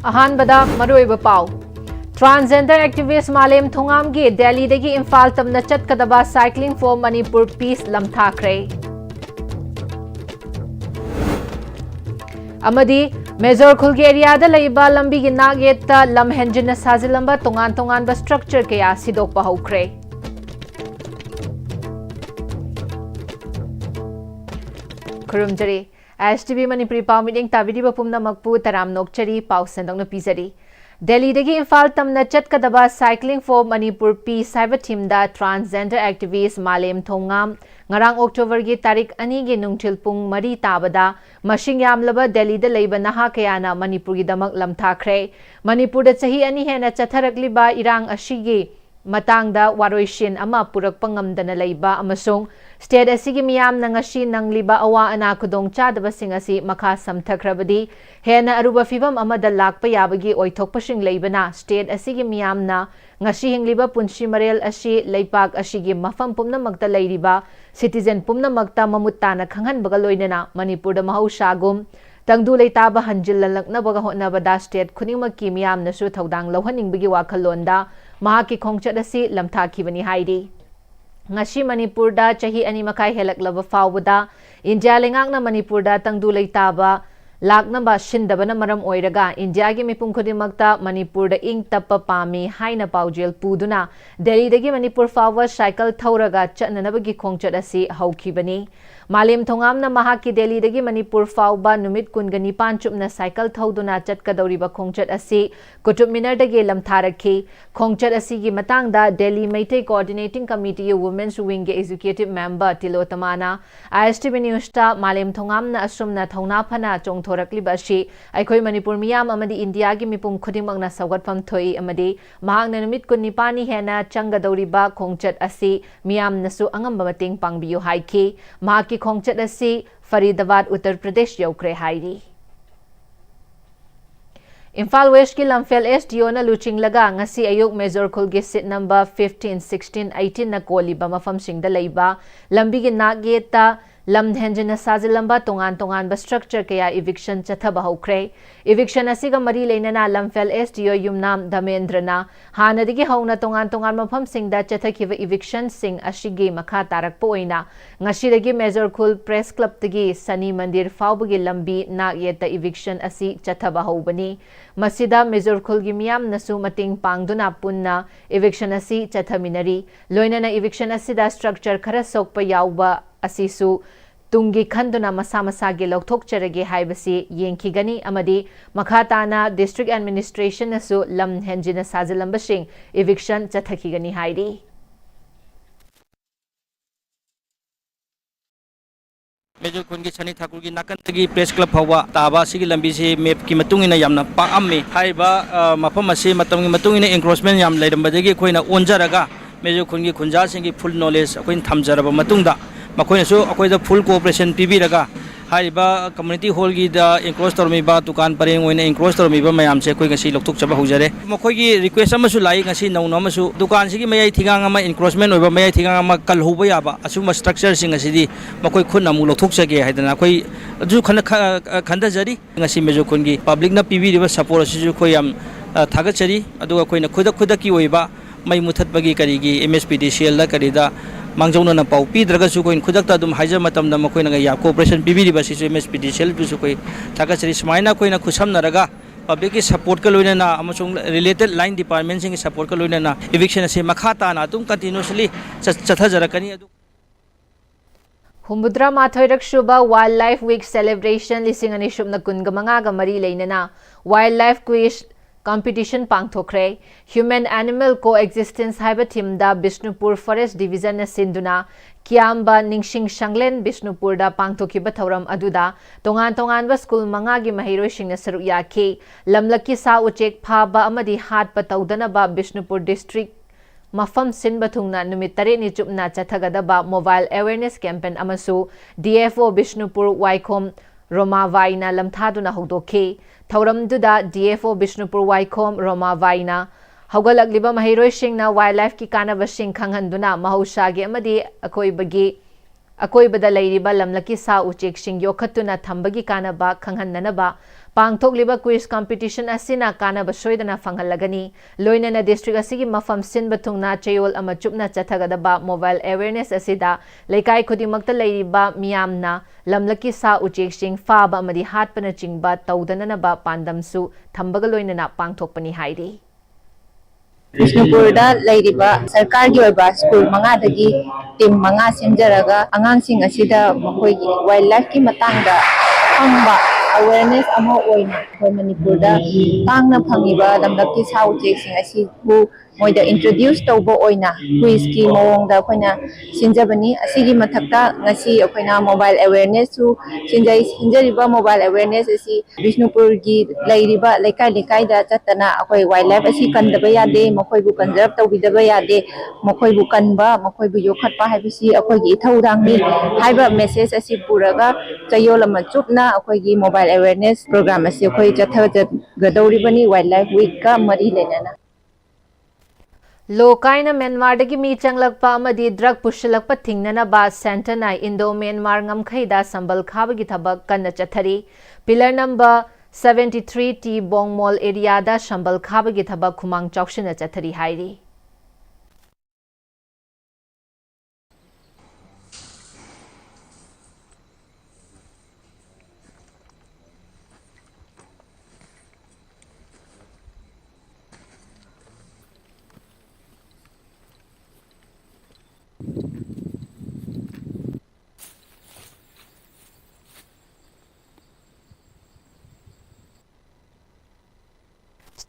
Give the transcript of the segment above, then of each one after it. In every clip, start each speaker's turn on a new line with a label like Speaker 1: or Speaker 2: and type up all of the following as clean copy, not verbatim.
Speaker 1: अहानबदा मरुइब पाउ transgender activist Malem थोंगामगी दिल्लीदगी इम्फाल तमना चटकदबा साइक्लिंग फॉर मणिपुर पीस लमथाख्रे अमदी मेजर खुलगी एरियादा लैबा लंबीगी नागेता लम हेंजिन साजिलंबा तोंगान तोंगानबा स्ट्रक्चर कया सिदोकपा हौख्रे खुरुमजरी Istv Manipuri Pau Meeting Tabidi Pumna Makpu Taram Nokchari Pau Sendong Pizari Delhi Degi Infal Tamna Chatkadaba Cycling for Manipur Peace Cyber Team da Transgender Activist Malem Thongam Ngarang October gi Tarik Ani gi Nungchil Pung Mari Tabada Mashing Yamlaba Delhi da Leiba Naha Kayana Manipur gi Damak Lamthakre Manipur da Chahi Ani Hena Chatharakliba Irang Ashigi Matangda Waroishin Ama Purak Pangamdana Leiba Amasung State asigi miyam na ngasi nangliba awa ana kudong chadaba sing asi makha samthakrabadi hena aruba fibam amada lakpa yabagi oithokpasing leibana state asigi miyam na ngasi hingliba punshi marel asi leipak asigi mafam pumna magta leiriba citizen pumna magta mamutta na khanghan baga loinana Manipur da mahausagum tangdu leitaba hanjil lalakna baga hotna bada state khuningma ki miyam na su thodang lohhaningbagi wakhalonda mahaki khongchat asi lamthakibani haidi Ngashi Manipur da chahi ani makai helak laba fawda India lengak na Manipur da tangdu leitaba lakna ba shindabana maram oiraga India gi mipum khudimagta Manipur da ing tappa pami haina paujel puduna Delhi dagi Manipur fawa cycle thauraga chatnanabagi khongchat asi haukibani Malem Thongam na mahaki Delhi dagi Manipur fawba numit kungani panchupna cycle thauduna chatkadoriba khongchat asi kutub minar dagi lamtharakhi khongchat asi gi matangda Delhi Meitei Coordinating Committee Women's Wing ge Executive Member Tilotamana Istv News ta Malem Thongam na asumna thauna phana chongthorakliba asi aikoi Manipur miyam amadi India gi mipum khudimagna sawgatpham thoi amadi mahakna numit kunipani hena changadoriba khongchat asi miyam nasu angamba mating pangbiyo haiki mahaki khongchat asi Faridabad Uttar Pradesh yaukre hairi Imphal West ki Lamphel SDO na luching laga ngasi ayuk Major Khulgi seat number 15 16 18 na koliba mafam singda leiba lambi gi nageta lam henjina sajilamba tongan tongan ba structure kaya eviction chathaba hokre eviction asiga mari leinana Lamphel SDO yumnam Dhamendra hanadigi hauna tongan tongan mafam singda chathakiba eviction sing ashigi makha tarak poina ngasidagi Major Khul Press Club tagi Sani Mandir fawbagi lambi nagyeta eviction asi chathaba hobani masida Major Khul gi miyam nasu mating pangduna punna eviction asi chathaminari loinana eviction asida structure khara sokpa yawba asisu tungi khanduna masa masa ge lokthokcharage haibasi yengkhigani amadi makhatana district administration nasu lam henjina sajilambasing eviction chathakigani hairi
Speaker 2: Major Khungi Chani Thakur gi nakantagi press club hawa taba sigi lambi se map ki matungina yamna paamme haiba mafam ase matamgi matungina encroachment yam leirambadagi khoina onjaraga Major Khungi khunja singi full knowledge akoin thamjaraba matungda makoina su akoida full cooperation pibiraga haiba community hall gi da encroach tormiba dukan pareng oina encroach tormiba mayam se koi ngasi lokthok chaba hojare makoi gi request amasu lai ngasi nauna amasu dukan sigi mayai thigang ama encroachment oiba mayai thigang ama kal hoba yaba asuma structure sing asidi makoi khunna mu lokthok chage haidana koi aju khanda jari ngasi Major Khungi public na pibiriba support asisu koi yam thagachari aduga koina khuda ki oiba mai muthatbagi karigi Pm-Istv la karida mangjongna na pau pidragasu koin khudakta dum haija matamda makoina ga ya cooperation pibiriba sisu Pm-Istv bisu koi thagachari smaina koina khusamnaraga public ki support ka loina na amasung related line department sing support ka loina na eviction ase makhata na tum continuously chathajarakani adu
Speaker 1: Humbudra Mathoirak Shuba Wildlife Week celebration lising ani shubna kunga manga ga mari leinana wildlife quiz competition pangthokre human animal coexistence haiba team da Bishnupur Forest Division na sinduna Kiamba Ningsing Shanglen Bishnupur da pangthokiba thauram aduda tongan tongan ba school manga gi mahiroi sing na saru yakhi lamlaki sa uchek phaba amadi hat pataudana ba Bishnupur district mafam sin bathungna numit tare ni chupna chathagada ba mobile awareness campaign amasu DFO Bishnupur Waikhom Roma Vaina lamthaduna hogdokhi thauramduda DFO Bishnupur Waikhom Roma Vaina haugalakliba mahiroi singna wildlife ki kanabasing khanghanduna mahausagi amadi akoibagi akoibada leiriba lamlaki sa uchek sing yokhatuna thambagi kanaba khanghananaba Pangthokliba quiz competition asina kanaba soidana fanghalagani. Loinana district asigi mafam sinba thungna chayol ama chupna chathagadaba mobile awareness asida laikai khudimakta leiriba miyamna lamlaki sa ucheksing faba amadi hatpana chingba taudananaba pandamsu thambaga loinana pangthokpani hairi.
Speaker 3: Bishnupurda leiriba sarkar gi oiba school manga dagi team manga semjaraga angangsing asida makoigi wildlife ki matangda phangba awareness ama oina koi manipurda tangna phangiba lamlaki sa ucheksing asi bu moida introduce tawbo oina quiz ki mawongda koina sinjabani asigi mathakta ngasi koina mobile awareness su sinjariba mobile awareness asi Bishnupur gi leiriba laikai laikai da chatana akoi wildlife asi kandaba yade makoi bu conserve tawbidaba yade makoi bu kanba makoi bu yokhatpa haibisi akoi gi thaudangni haiba message asi puraga chayol ama chupna akoi gi mobile awareness program asi akoi chatha gadoribani wildlife week ka mari lenana
Speaker 1: Lokaina Myanmar mi changlakpa amadi drug pushalakpa thingnanaba Santana Indo Myanmar ngamkhaida sambal khabagi thabak kanna chathari. Pillar number 73 T Bongmol area da sambal khabagi thabak khumang chaushina chathari hairi.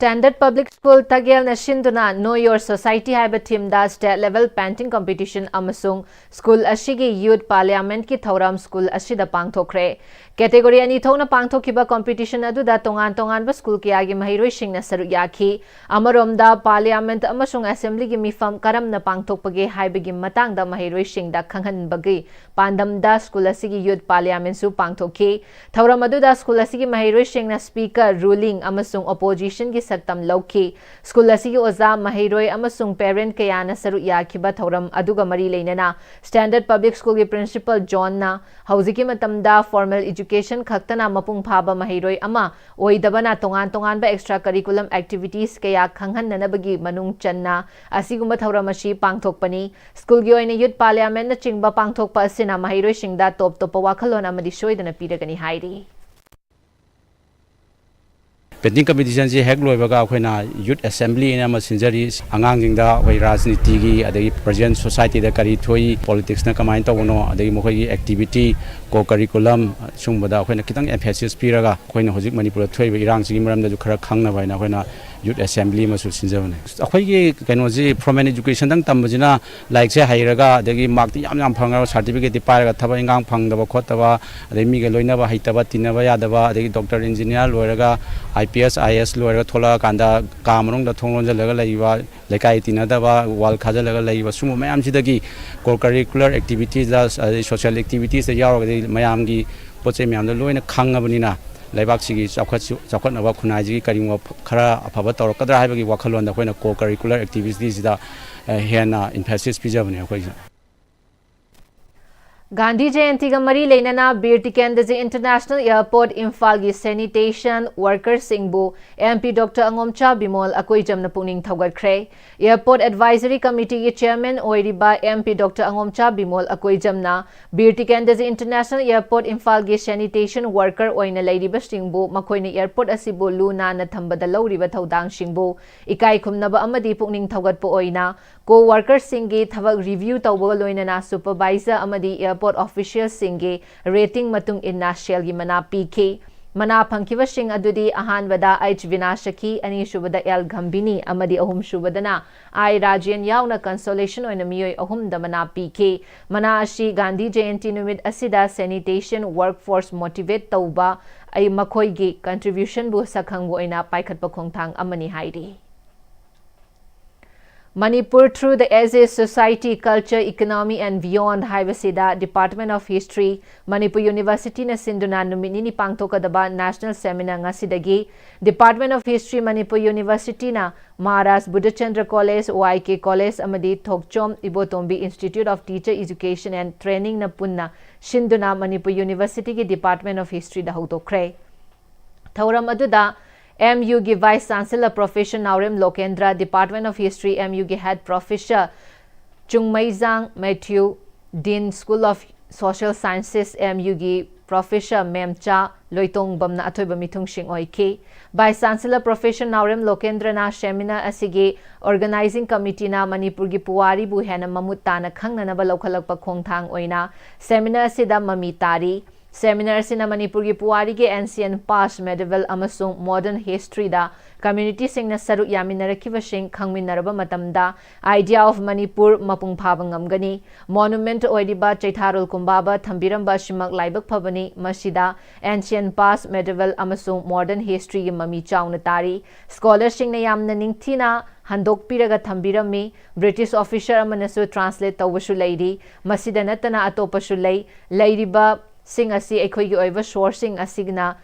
Speaker 1: Standard Public School Tagel na Shinduna Know Your Society haiba team da state level painting competition amasung school ashigi youth parliament ki thauram school ashida pangthokre. Category ani thona pangthokiba competition adu da tongan ba school ki agi mahiroi sing na saru yakhi. Amarom da parliament amasung assembly gi mifam karam na pangthokpage haiba gi matang da mahiroi sing da khanghan bagi pandam da school asigi youth parliament su pangthokki. Thauram adu da school asigi mahiroi sing na speaker ruling amasung opposition gi saktam lauki. School asigi oza mahiroi amasung parent kayana saru yakhiba thauram aduga mari leinana Standard Public School gi principal John na hauziki matamda formal education khaktana mapung phaba mahiroi ama oidabana tongan ba extracurriculum activities kaya khanghananabagi manung channa asigumba thauram pangthokpani. School gi oina youth parliament na chingba pangthokpa asina mahiroi singda top wakhalon amadi soidana piragani hairi.
Speaker 4: Painting competition se hek loi baga khoina youth assembly in ama sinjari angang jingda hoi rajniti gi adagi present society da kari thoi politics na kamain to no adagi mokhoi activity co curriculum sungbada khoina kitang emphasis piraga khoina hojik manipur thoi irang sigi maram da khara khangna baina khoina youth assembly ma su sinjabane akhoi gi kainoji from an education dang tambajina like se hairaga adagi mark ti yam phanga certificate ti paraga thaba ingang phangdaba khotaba adagi mi ge loina ba haitaba tinaba yadaba adagi doctor engineer loiraga IPS IS loiraga thola kanda kamarong da thonglon jalaga laiba lekai tinadaba wal khajalaga laiba sumo mayam sidagi co curricular activities da social activities da yaroga mayam gi poche mayam da loina khangabani Laibak sigi chakhat naba khunai ji karingwa khara afaba torokadra haibagi wakhalon da khoina co curricular activities da hena emphasis pijabane khoi
Speaker 1: Gandhi Jayanti ga mari leinana Bir Tikendaji International Airport Imphal gi sanitation workers singbu MP Dr. Angomcha Bimol akoi jamna puning thaugatkre. Airport Advisory Committee gi chairman oiriba MP Dr. Angomcha Bimol akoi jamna Bir Tikendaji International Airport Imphal gi sanitation worker oina leiriba singbu makoina airport asibu luna na thambada lauriba thaudang singbu ikai khumnaba amadi puning thaugatpo oina co-workers singi thabak review tawba loinana supervisor amadi airport officials singi rating matung inna shell gi mana PK mana phangkiba sing adudi ahanbada H Vinashaki ani shubada L Gambini amadi ahum shubadana I Rajan yauna consolation oina miyoi ahum da mana PK mana ashi Gandhi Jayanti numit asida sanitation workforce motivate tawba ai makhoi gi contribution bu sakhangbu oina paikhatpa khongthang amani hairi. Manipur through the as a society, culture, economy and beyond Haibasida Department of History, Manipur University na Sinduna Numinini Pangtokadaba National Seminar ngasidagi Department of History Manipur University na Maharaj Buddhachandra College, YK College amadi Thokchom Ibotombi Institute of Teacher Education and Training na punna Sinduna Manipur University ki Department of History da hautokre. Thauram aduda MU gi Vice Chancellor Professor Naurem Lokendra, Department of History MU gi Head Professor Chungmaizang Matthew, Dean School of Social Sciences MU gi Professor Memcha Loitong Bamna Athoiba Mithung Sing Oiki, Vice Chancellor Professor Naurem Lokendra na seminar asigi Organizing Committee na Manipur gi Puwari bu hena mamut tana khangnanaba lokhalakpa khongthang oina seminar asida mami tari. Seminar asina Manipur gi Puwari gi ancient past medieval amasung modern history da community singna saru yaminarakiba sing khangminaraba matamda idea of Manipur mapung phaba ngamgani monument oidiba chaitharul kumbaba thambiramba shimak laibak phabani masida ancient past medieval amasung modern history gi mami chauna tari scholar singna yamna ningthina handok piraga thambirami British officer amanasu translate tawbasu leidi masida natana atopasu leiriba sing asi ekhoi gi oiba sourcing asigna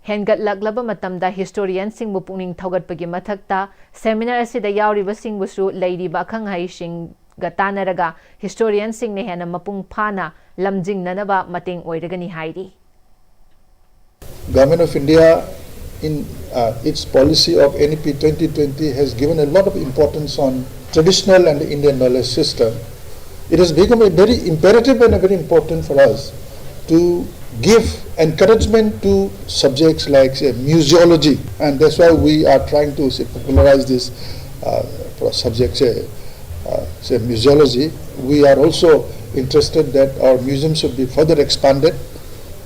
Speaker 1: hengat laglaba matamda historian sing bu pungning thogat pagi mathakta seminar asida yauriba sing busu leiriba khanghai sing gatanaraga historian sing ne hena mapung phana lamjing nanaba mating oiragani hairi.
Speaker 5: Government of India in its policy of NEP 2020 has given a lot of importance on traditional and Indian knowledge system. It has become a very imperative and a very important for us to give encouragement to subjects like say museology, and that's why we are trying to popularize this subject say museology. We are also interested that our museums should be further expanded,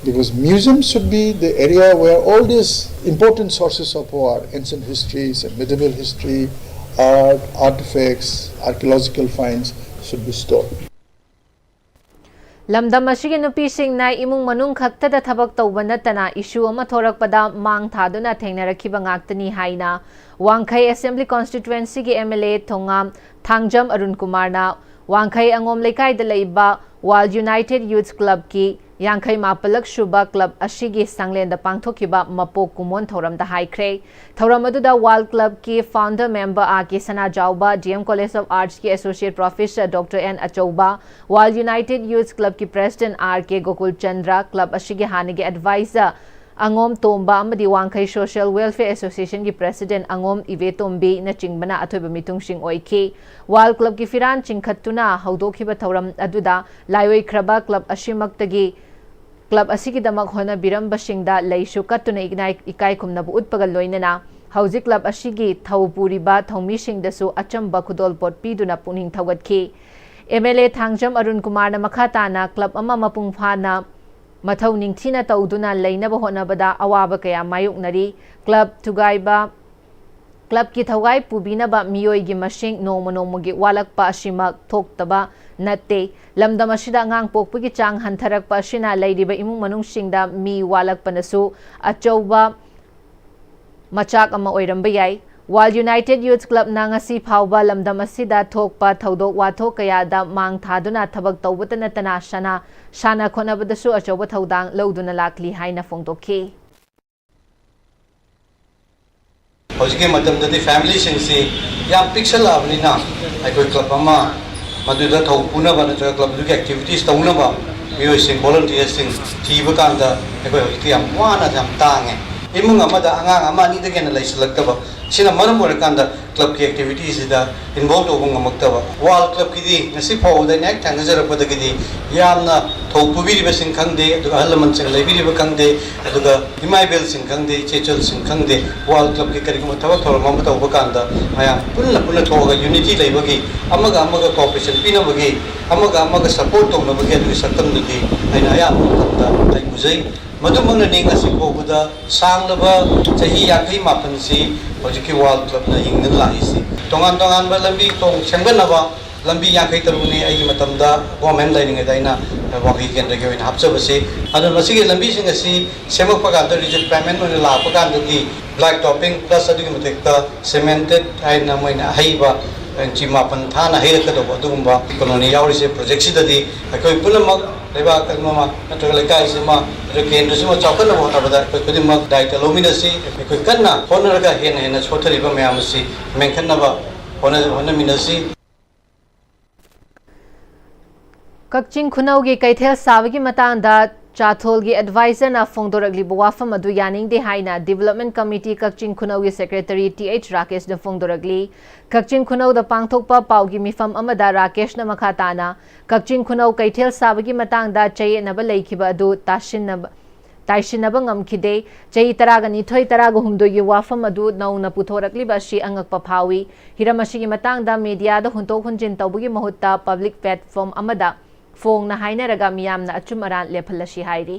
Speaker 5: because museums should be the area where all these important sources of our ancient histories and medieval history, art, artifacts, archaeological finds should be stored.
Speaker 1: Lamdam asigi nupi singna imung manung khaktada thabak tawba natana issue ama thorakpada mang thaduna thengnarakhiba ngaktani haina Wangkhai Assembly Constituency gi MLA Thongam Thangjam Arun Kumar na Wangkhai Angom Lekai da leiba Wal United Youth Club ki Yangkhai Mapalak Shuba Club asigi sanglen da pangthokiba mapok kumon thoram da haikre thoram aduda Wal Club ki founder member A.K. Sana Jauba, DM College of Arts ki Associate Professor Dr. N. Achauba, Wal United Youth Club ki President R.K. Gokul Chandra, Club asigi hanigi advisor Angom Tomba amadi Wangkhai Social Welfare Association ki President Angom Ive Tombi na chingbana athoiba mitung sing oiki Wal Club ki Firan chingkhatuna haudokhiba thoram aduda laioi khraba club asimaktagi Club asigi damak hona biramba singda leishu katuna ikai khumnabu utpaga loinana hauji club asigi thaupuriba thomi singdasu achamba khudol pot piduna puning thawatki MLA Thangjam Arun Kumar na makhatana club ama mapung phana mathau ningthina tawduna leinaba honabada awaba kaya mayuknari club ki thawai pubinaba miyoi gi masing nomogi walakpa asimak thoktaba natte lamdam asida ngang pokpagi chang hantharakpa asina leiriba imung manung singda mi walakpanasu achauba machak ama oiramba yai Wal United Youth Club na ngasi phawba lamdam asida thokpa thaudok wathok kayada mang thaduna thabak tawbata natana shana khonabadasu achauba thaudang loduna lakli haina phongtokhi
Speaker 6: Hojike matamdadi family singsi yam pixel avnina aikoi club ama maduda thau punaba na club du activities taunaba miyoi sing volunteers sing thiba kanda aikoi hojike yam wana jam tange imung amada angang ama ni de gena laislaktaba sina maram kanda club ki activities da involved obung amaktaba wal club ki di ngasi phau da nek thangajara padagidi yamna thau pubiri ba sing khangde du ahalaman sing laibiri ba khangde aduga himaibel sing khangde chechal sing khangde wal club ki kari kuma thawa thor mam ta obakanda mayam punna thoga unity laibagi amaga cooperation pina bagi amaga support tong na bagi adu sakam dudi aina ya da ai buzai madumang ning asi bobuda sanglaba chahi yakai mapansi hojiki wal club na hingna laisi tongan ba lambi tong sengbanaba lambi yakai taruni ai matamda government lining daina wagi kendra ge hapchabase adu masigi lambi sing asi semak paganda rigid payment on la paganda di black topping plus adu matekta cemented aina moina haiba chimapan thana herakado adugumba koloni yaurise project sidadi akoi punamak leba kalmama natola kai sima rekendra sima chakana honabada kodimak daita lominasi akoi kanna honaraga hena sothariba mayamasi menkhanaba hona minasi
Speaker 1: Kakching Khunau gi Kaithel Savagi Matanda Chatholgi advisor na Fongdoragli Buwafam Adu Yaning de Haina Development Committee Kakching Kunau Secretary TH Rakesh de Fongdoragli Kakching Kunau the Pangthokpa Paugi Mifam Amada Rakesh na Makhatana Kakching Kunau Kaithel Sabagi Matang da Chay Naba Laikiba Adu Taishinaba Ngamkide Chay Taraga Nitoy Taraga Humdo Yuwafam Adu Nauna Putorakli Bashi Angak Papawi Hiramashi Matang da Media the Hunto Hunjin Tabugi Mahuta Public Platform Amada Fong na hainaraga miyamna achumaran lephalashi hairi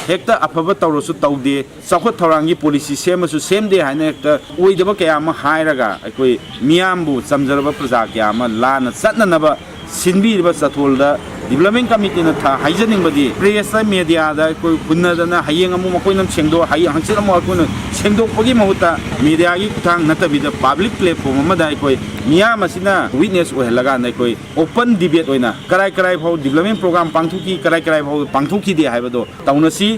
Speaker 7: hekta afaba tawrosu tawde sakhot thorangi policy semasu semde haina hekta oidaba kaya ma hairaga aikoi miyambu samjaraba praja kya ma lana satnanaba sinbirba satholda development committee na tha haijaning badi press media da koi punnadana hayeng amu makoi nam chengdo hay hangchir amu akun chengdo pogi mahuta media gi kuthang natabida public platform ma dai koi miyam asina witness ohelaga na koi open debate oina karai karai phau development program pangthuki karai karai phau pangthuki de haibado taunasi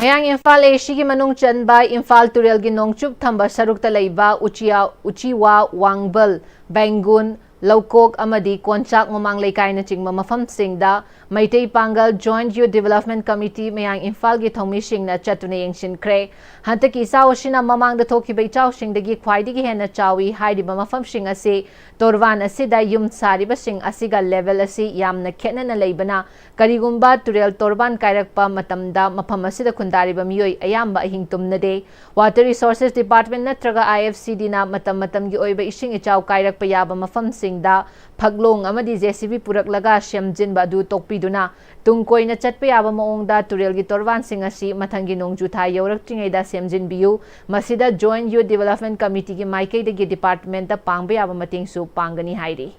Speaker 1: Mayang Imphal Eshi Manung Chanba Imphal Turel gi Nongchup Thamba Sarukta Leiba Uchiwa Wangbal Bangun Laukok Amadi Konchak Mamang Laikai na Chingma Mafam Singda Maitei Pangal Joint Youth Development Committee Mayang Imphal gi Thomishing na Chatune Yengshin Kre Hantaki Sawashina Mamang da Thoki Bai Chaw Sing dagi Khwaidi gi Hena Chawi Haidi Mafam Sing ase Torwan asida Yum Sariba Sing asiga level ase Yamna Ketna na Leibana Karigumba Turel Torban Kairakpa Matamda Mafam asida Kundariba Miyoi Ayamba Ahing Tumnade Water Resources Department natraga IFCD na matam gi Oiba Ishing Ichaw Kairakpa Yaba Mafam Sing da Paglong amadi JCB Puraklaga Shyamjin Badu Tokpiduna Tungkoi na Chatpa Yaba Maongda Turel gi Torban Sing asi Mathangi Nongjuta Yauraktingeda Shyamjin Biyu Masida Joint Youth Development Committee gi Maikei dagi Department da Pangba Yaba Mating su Pangani Hairi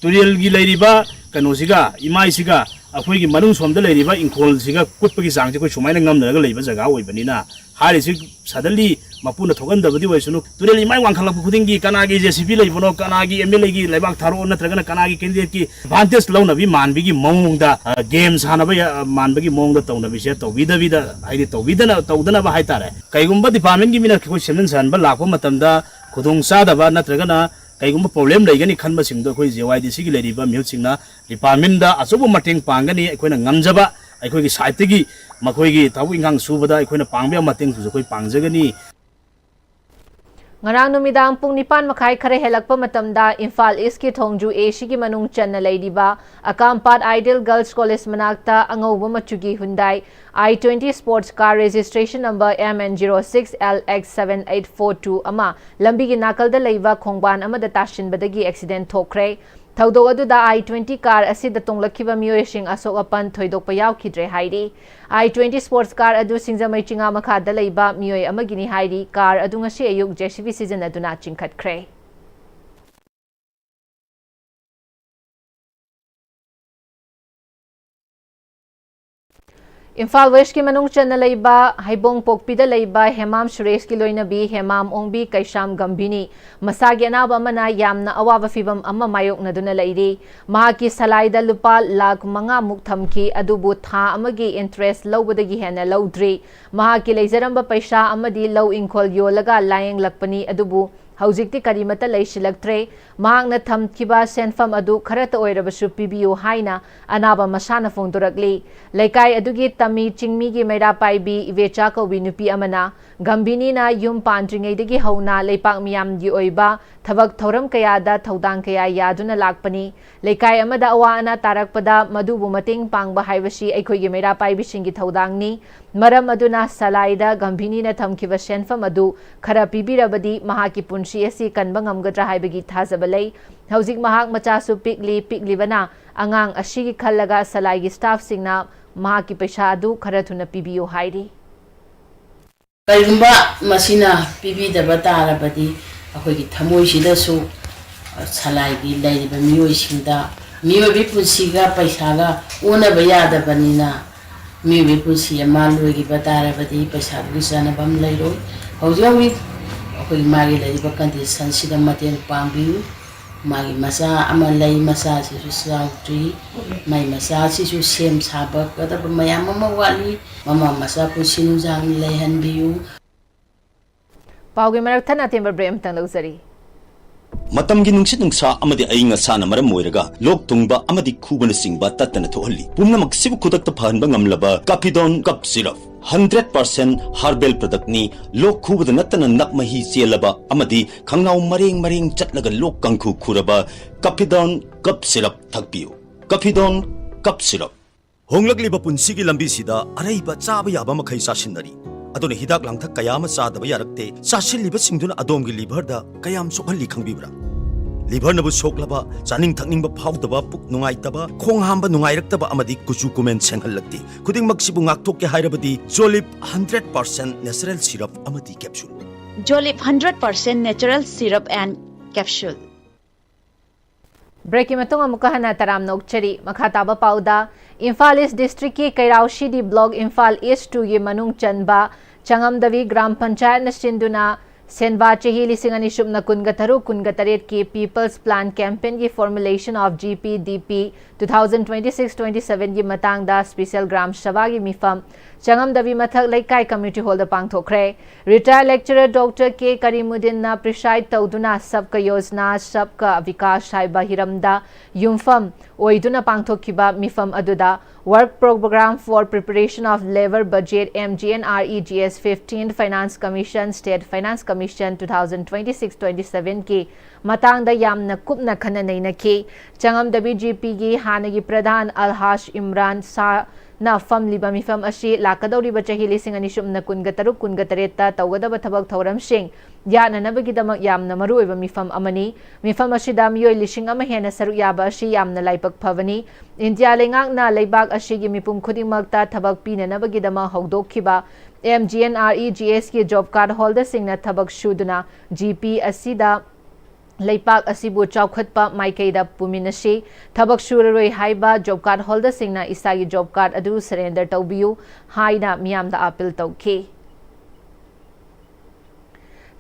Speaker 8: Turel gi leiriba kanosiga imaisiga akoi gi manung somda leiriba inkol siga kutpagi sangje koi sumaina ngamna ga leiba jaga oibanina harisi suddenly mapuna thogan dabadi waisunu turel imai wangkhala khudingi kanagi JCP leibono kanagi MLA gi leibak tharo natragana kanagi candidate ki advantage launa bi manbi gi mongda games hanaba manbi gi mongda tawna bi se tawida vida haidi tawidana tawdana ba haitare kaigumba department gi mina khoi semen sanba lakwa matamda khudung sadaba natragana kaigumba problem leigani khanba singdo khoi JYDC gi leiriba music department da asobo mateng pangani akoina ngamjaba aikogi site gi makoigi tabu ingang subada aikoina pangbe mateng su khoi pangjagani
Speaker 1: Ngarang numidang pung nipan makai khare helakpa matamda Imphal East ki Thongju Eshi ki manung channa leidiba Akampat Ideal Girls College manakta angauba machugi Hyundai I-20 sports car registration number MN06LX7842 ama lambi gi nakalda leiba khongban amada tashin badagi accident thokre Thaudok aduda I-20 car asida tonglakhiba miyoising asok apan thoidokpa yaukidre hairi I-20 sports car adu singjamai chinga makhada leiba miyoi amagini hairi car adu ngasi ayuk JCB season aduna chingkhatkre Imphal West ki manung channa leiba Haibong Pokpida leiba Hemam Suresh ki loinabi Hemam Ongbi Kaisham Gambini masagi anaba mana yamna awaba fibam amma mayok na duna leiri mahaki salaida lupa lag mga muktamki adubu tha amagi interest lawbadagi hena lawdri mahaki leizaramba paisa amadi law inkol yolaga layeng lakpani adubu Haujikti karimata leisilaktre mahakna thamkiba senfam adu kharata oirabasu pibiyu haina anaba masana fongdorakli laikai adugi tami chingmi gi meira paibi ivecha kobi nupi amana gambini na yum pandringeidagi hauna leipak miyam gi oiba thabak thoram kayada thodang kaya yaduna lakpani laikai amada awa ana tarakpada madubu mating pangba haibasi aikoi gi meira paibi singi thodangni maram aduna salaida gambini na thamkiba senfam adu khara pibirabadi mahaki punshi asi kanba ngamgadra haibagi thazaba lei hauzik mahak machasu piklibana angang ashigi khallaga salaigi staff singna mahaki paisa adu khara thuna pibiyo hairi
Speaker 9: kaigumba masina pibidaba tarabadi akoigi thamoi sidasu salaigi leiriba miyoi singda miyoi punsiga paisaga unaba yadabanina miyoi punsi amaloi batarabadi paisa gusanabam leiroi haujowi akoigi magi leiriba condition sida mateng pangbiu magi masa amalai masa sisu sautri mai masa sisu sem sabak kadaba mayam mawali mama masa pusinu jang lehan biu
Speaker 1: Paugi marak thana timber brem tang lozari
Speaker 10: ꯃꯇꯝꯒꯤ ꯅꯨꯡꯁꯤꯠ ꯅꯨꯡꯁꯥ ꯑꯃꯗꯤ ꯑꯏꯪ ꯑꯁꯥꯅ ꯃꯔꯝ ꯑꯣꯏꯔꯒ ꯂꯣꯛ ꯊꯨꯡꯕ ꯑꯃꯗꯤ ꯈꯨꯕꯅ ꯆꯤꯡꯕ ꯇꯠꯇꯅ ꯊꯣꯛꯍꯜꯂꯤ ꯄꯨꯝꯅꯃꯛ ꯁꯤꯕꯨ ꯈꯨꯗꯛꯇ ꯐꯍꯟꯕ ꯉꯝꯂꯕ ꯀꯐꯤꯗꯣꯟ ꯀꯞ ꯁꯤꯔꯞ 100% ꯍꯥꯔꯕꯦꯜ ꯄ꯭ꯔꯗꯛꯅꯤ ꯂꯣꯛ ꯈꯨꯕꯗ ꯅꯠꯇꯅ ꯅꯞ ꯃꯍꯤ ꯆꯦꯜꯂꯕ ꯑꯃꯗꯤ ꯈꯪꯅꯥꯎ ꯃꯔꯦꯡ ꯃꯔꯦꯡ ꯆꯠꯂꯒ ꯂꯣꯛ ꯀꯪꯈꯨ ꯈꯨꯔꯕ ꯀꯐꯤꯗꯣꯟ ꯀꯞ ꯁꯤꯔꯞ ꯊꯛꯄꯤꯌꯨ ꯀꯐꯤꯗꯣꯟ ꯀꯞ ꯁꯤꯔꯞ ꯍꯣꯡꯂꯛꯂꯤꯕ ꯄꯨꯟꯁꯤꯒꯤ ꯂꯝꯕꯤꯁꯤꯗ ꯑꯔꯩꯕ ꯆꯥꯕ ꯌꯥꯕ ꯃꯈꯩ ꯆꯥꯁꯤꯟꯅꯔꯤ ꯑꯗꯨꯅ ꯍꯤꯗꯥꯛ ꯂꯥꯡꯊꯛ ꯀꯌꯥ ꯑꯃ ꯆꯥꯗꯕ ꯌꯥꯔꯛꯇꯦ ꯆꯥꯁꯤꯜꯂꯤꯕꯁꯤꯡꯗꯨꯅ ꯑꯗꯣꯝꯒꯤ ꯂꯤꯚꯔꯗ ꯀꯌꯥꯝ ꯁꯣꯛꯍꯜꯂꯤ ꯈꯪꯕꯤꯕ꯭ꯔꯥ ꯂꯤꯚꯔꯅꯕꯨ ꯁꯣꯛꯂꯕ ꯆꯥꯅꯤꯡ ꯊꯛꯅꯤꯡꯕ ꯐꯥꯎꯗꯕ ꯄꯨꯛ ꯅꯨꯡꯉꯥꯏꯇꯕ ꯈꯣꯡ ꯍꯥꯝꯕ ꯅꯨꯡꯉꯥꯏꯔꯛꯇꯕ ꯑꯃꯗꯤ ꯀꯨꯆꯨ ꯀꯨꯃꯦꯟ ꯁꯦꯡꯍꯜꯂꯛꯇꯦ ꯈꯨꯗꯤꯡꯃꯛꯁꯤꯕꯨ ꯉꯥꯛꯊꯣꯛꯀꯦ ꯍꯥꯏꯔꯕꯗꯤ ꯖꯣꯂꯤꯞ 100% ꯅꯦꯆꯔꯦꯜ ꯁꯤꯔꯞ ꯑꯃꯗꯤ capsule
Speaker 11: Jolip 100% natural syrup and capsule.
Speaker 1: Break matung amuka hana taram nokchari makha taba pauda Imphal East District ki Kairaushidi Block Imphal East 2 gi manung chanba Changamdavi Gram Panchayat na sinduna Senva Chehi lising ani shubna kungataru kungataret ki People's Plan Campaign ki formulation of GPDP 2026-27 gi matang da Special Gram Sabha gi mifam Changamdavi mathak Laikai Community Hall da pangthokre Retired Lecturer Dr. K. Karimuddin na preside tauduna sabka yojna sabka vikas haiba hiramda yumfam oiduna pangthokhiba mifam aduda Work Program for Preparation of Labor Budget MGNREGS 15th Finance Commission State Finance Commission 2026-27 ki matang da yamna kupna khana naina ki Changamdavi GP gi hanagi Pradhan Alhash Imran Sa na fam liba mifam ashi lakadauri bachahi lising ani shumna kungataruk kungatareta tawgadaba thabak thoram sing yana nabagidama yamna maru eba mifam amani mifam ashi da miyoi lising ama hena saru yaba ashi yamna laipak phavani India lengak na laibak ashi gi mipum khudingmakta thabak pina nabagidama hawdokhiba MGNREGS ki job card holder singna thabak shuduna GP asida Leipak asibu chawkhatpa maikaida puminashi thabak shuraroi haiba job card holder singna isagi job card adu surrender tawbiyu haina miyamda appeal tawki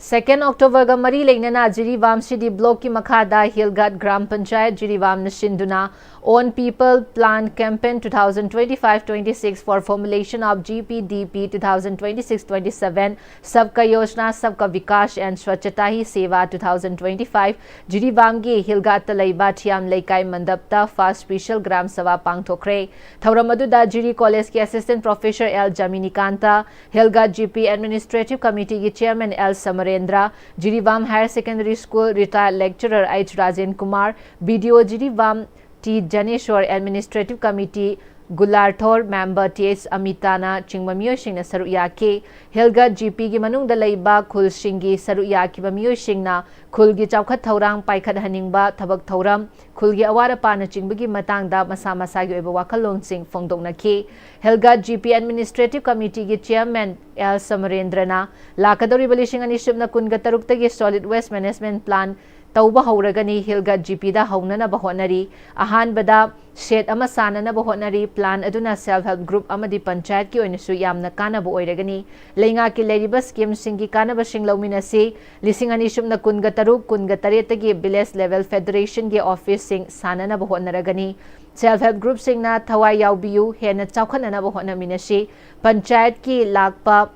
Speaker 1: 2 October ga mari leinana Jirivam City Block ki makhada Hilgat Gram Panchayat Jirivam na sinduna On People Plan Campaign 2025-26 for formulation of GPDP 2026-27 Sabka Yojna Sabka Vikas and Swachhata Hi Seva 2025 Jirivam gi Hilgat Talaiba Thiam Laikai Mandapta First Special Gram Sabha pangthokre Thauramaduda Jiri College ki Assistant Professor L Jaminikanta Hilgat GP Administrative Committee ki Chairman L Samarendra Jirivam Higher Secondary School Retired Lecturer H Rajen Kumar BDO Jirivam T. Janeshwar Administrative Committee Gularthor Member T.S. Amitana Chingmamyo Singna Saruya ke Hilgat GP gi manung da leiba khul singi Saruya ki bamyo singna khul gi chawkhat thaurang paikhat haningba thabak thauram khul gi awara pana chingbagi matang da masa masa gi oba wakhalong sing fongdokna ke Hilgat GP Administrative Committee gi Chairman L. Samarendrana lakadori balishing ani shubna kunga taruk tagi Solid Waste Management Plan Tauba Hauragani Hilgat GP da Haunana Bahonari, Ahan Bada, Shed Amasana Bahonari, Plan Aduna Self Help Group Amadi Panchayat Ki Oinisu Yamna Kana Boiragani, Lenga Ki Ladybus Scheme Singi Kana Bashing Lauminasi, Lisingani Shumna Kungataru, Kungatareta Biles Level Federation Gi Office Sing Sanana Bahonaragani, Self Help Group Sing Na Tawai Yaubiu, Hena Chaukanana Bahona Minashi, Panchayat Ki Lakpa,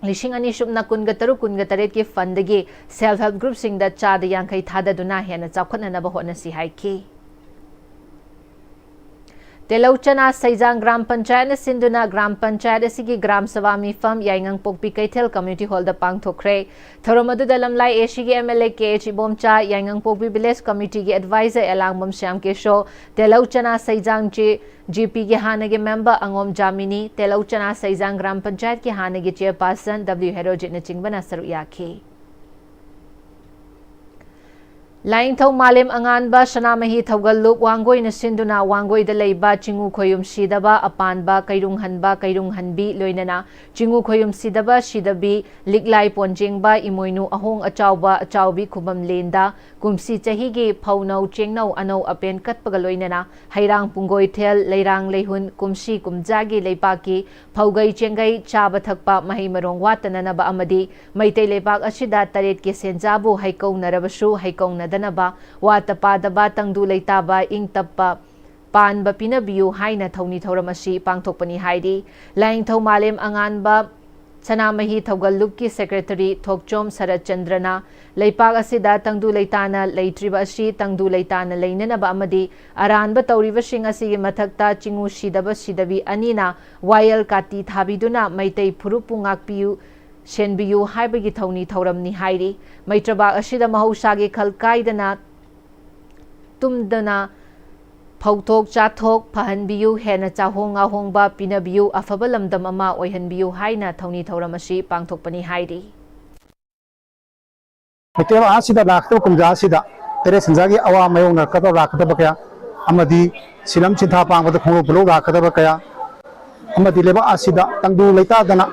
Speaker 1: Lishing ani shubna kungataru kungataret ki fundagi self help group sing da chada yankai thada duna hena chawkhatna na bahona si haiki Telauchana Saijang Gram Panchayat na sinduna Gram Panchayat asigi Gram Sabha mifam yaingang pokpi kaithel community hall da pangthokre Thoromadu dalamlai ACG MLA KH Bomcha yaingang pokpi village committee gi advisor Elangbom Syam Kesho Telauchana Saijang GP ki hanagi member Angom Jamini Telauchana Saijang Gram Panchayat ki hanagi chairperson W Herojit na chingbana saruya ki Laing Thau Malim Anganba Sanamahi Thaugalup Wangoi na sinduna Wangoi da leiba Chingu Khoyum Sidaba Apanba Kairung Hanbi Loinana Chingu Khoyum Sidaba Sidabi Liglai Ponjingba Imoinu Ahong Achaubi Kubam Lenda Kumsi Chahigi Paunau Chengnau Ano Apen Katpagaloinana Hairang Pungoi Tel Leirang Lehun Kumsi Kumjagi Leipaki Paugai Chengai Chaba Thakpa Mahimarong Watananaba Amadi Maitei Leipak Ashida Taret Ki Senjabu Haikong Narabasu Haikong Danaba wata padaba tangdu leitaba ing tappa panba pinabiyu haina thoni thoramasi pangthokpani haidi laing thau malem anganba Sanamahi Thogallup ki Secretary Thokchom Sarat Chandrana Leipak asida tangdu leitana leitriba asi tangdu leitana leinanaba amadi aranba tauribasing asigi mathakta chingu sidaba sidabi anina wayal kati thabiduna maitai phurupu ngakpiu shenbiyu haibagi thauni thauramni hairi maitraba asida mahausagi khalkaidana tumdana Pautok chathok pahanbiyu hena chahong ahongba pinabiyu afaba lamdam ama oihanbiyu haina thauni thauramasi pangthokpani hairi
Speaker 12: Meteba asida lakto kumja asida tere sanjagi awa mayong narkata lakata bakaya amadi silam chintha pangba khongo bulo lakata bakaya amadi leba asida tangdu leita dana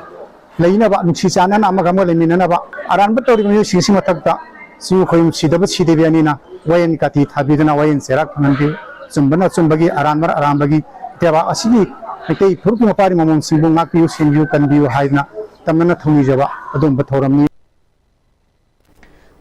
Speaker 12: leina ba nuksi chanan amagam leminana ba aran ba tori mi sisi matakta su khoyum sidaba sidebi anina wayan kati thabidana wayan serak phananbi Sumbana Sumbagi Aranmar Arambagi Teva Asini Mate Purku Pari Mamon Simbu Nakiu Simbu Kanbiu Haina Tamana Thunijava Adum Bathoram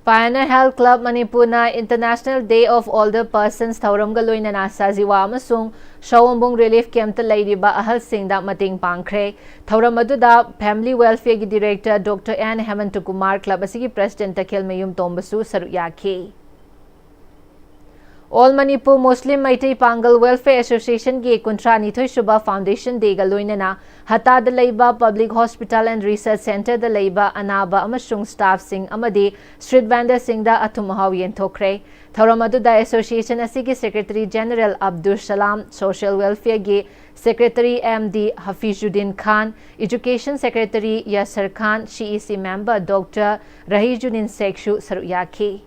Speaker 1: Pioneer Health Club Manipur International Day of Older Persons Thauram Galoina Nasa Ziwa Amasung Shawambung Relief Camp Ladiba Ahal Singh da Mating Pangkre Thauram Aduda Family Welfare Director Dr. N. Hemantukumar Club Asigi President Takil Mayum Tombasu Saruyaki All Manipur Muslim Maitai Pangal Welfare Association Ge Kuntrani Thoishuba Foundation Day Galoinana Hata the Leiba Public Hospital and Research Center the Leiba Anaba Amashung Staff Singh Amadi Street Vendor Singh da Atumahaw Yentokre Thauramadu da Association Asigi Secretary General Abdul Salam Social Welfare Ge Secretary MD Hafizuddin Khan Education Secretary Yasser Khan CEC Member Dr. Rahijuddin Sekshu Saruyaki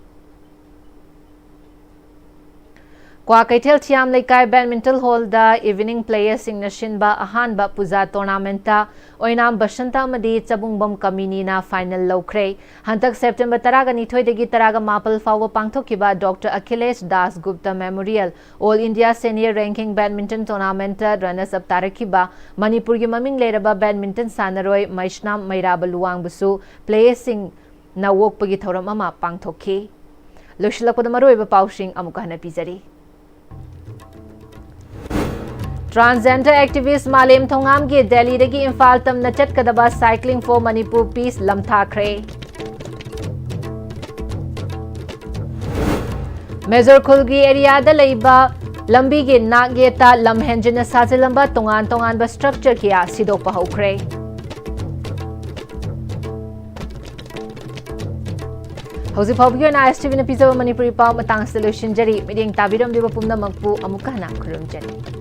Speaker 1: Kwa Kaitel Thiam Laikai Badminton Hall da Evening Players Sing Nashinba Ahanba Puja Tournamenta Oinam Bashanta Madi Chabungbam Kamini na Final Lokre Hantak September Taraga Nithoidagi Taraga Mapal Fawa Pangthokiba Dr. Akhilesh Das Gupta Memorial All India Senior Ranking Badminton Tournament Runners Up Tarakiba Manipur gi Maming Leraba Badminton Sanaroi Maishnam Mairaba Luang Busu Players Sing na Wokpagi Thoram Ama Pangthoki Loshilakpada Maroiba Paushing Amukahana Pizari Transgender activist Malem Thongam ge Delhi dagi Imphal tam na chatkadaba Cycling for Manipur Peace lamthakre Major Khulgi area da leiba lambi ge nageta lamhenjina sajilamba tongan ba structure kia sidokpa hokre Hausi phobio na ISTV na pizza Manipuri pa matang solution jari miding tabiram diba pumna magpu amukana kurum jari